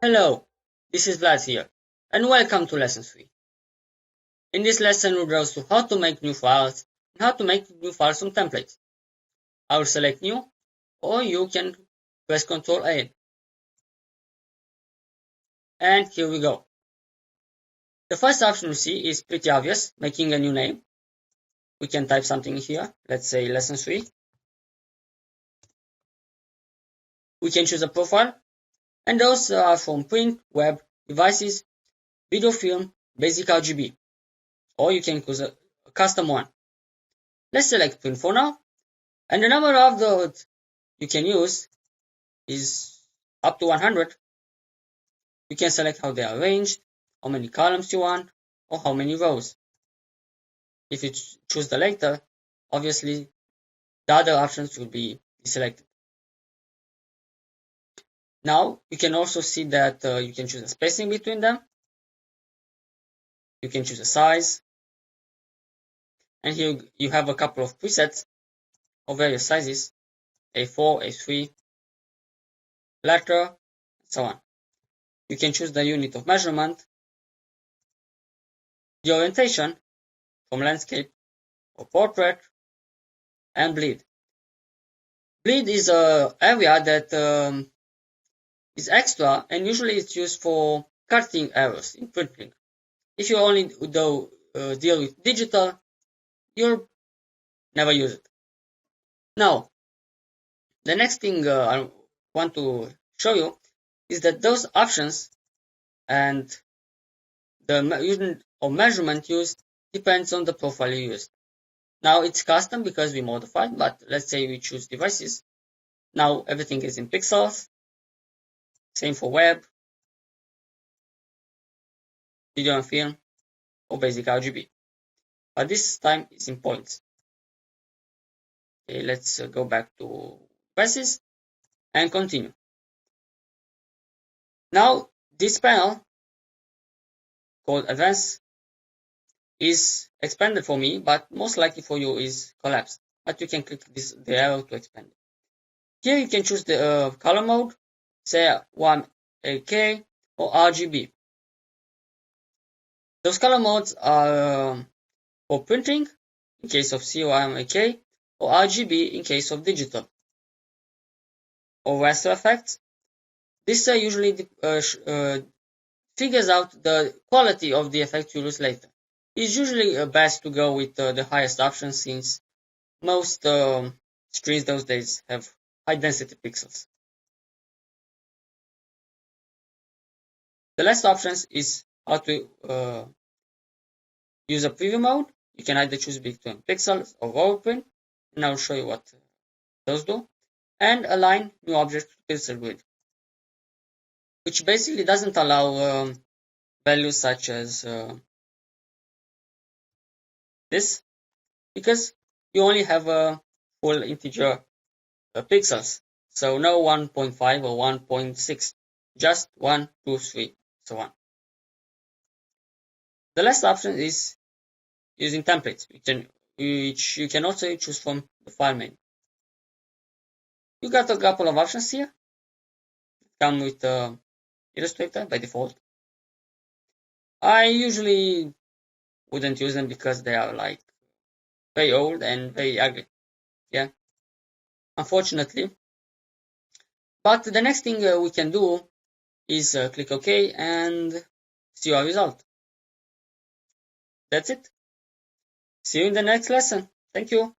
Hello, this is Vlad here, and welcome to Lesson 3. In this lesson, we'll browse to how to make new files and how to make new files from templates. I will select New, or you can press Ctrl A. And here we go. The first option we see is pretty obvious, making a new name. We can type something here, let's say Lesson 3. We can choose a profile, and those are from print, web, devices, video film, basic RGB, or you can choose a custom one. Let's select print for now, and the number of those you can use is up to 100. You can select how they are arranged, how many columns you want, or how many rows. If you choose the latter, obviously the other options will be deselected. Now you can also see that you can choose a spacing between them. You can choose a size. And here you have a couple of presets of various sizes, A4, A3, letter, and so on. You can choose the unit of measurement, the orientation from landscape or portrait, and bleed. Bleed is an area that is extra, and usually it's used for cutting errors in printing. If you only deal with digital, you'll never use it. Now, the next thing I want to show you is that those options and the unit of measurement used depends on the profile you used. Now it's custom because we modified, but let's say we choose devices. Now everything is in pixels. Same for web, video and film, or basic RGB. But this time it's in points. Okay, let's go back to devices and continue. Now this panel called Advanced is expanded for me, but most likely for you is collapsed. But you can click the arrow to expand it. Here you can choose the color mode, say 1AK or RGB. Those color modes are for printing in case of CMYK or RGB in case of digital. Or raster effects. This usually figures out the quality of the effect you use later. It's usually best to go with the highest option since most screens those days have high density pixels. The last options is how to use a preview mode. You can either choose between pixels or row print, and I'll show you what those do. And align new object to pixel grid, which basically doesn't allow values such as this, because you only have a full integer pixels. So no 1.5 or 1.6, just 1, 2, 3, so on. The last option is using templates, which you can also choose from the file menu. You got a couple of options here. Come with Illustrator by default. I usually wouldn't use them because they are like very old and very ugly. Yeah, unfortunately. But the next thing we can do is click OK and see our result. That's it. See you in the next lesson. Thank you.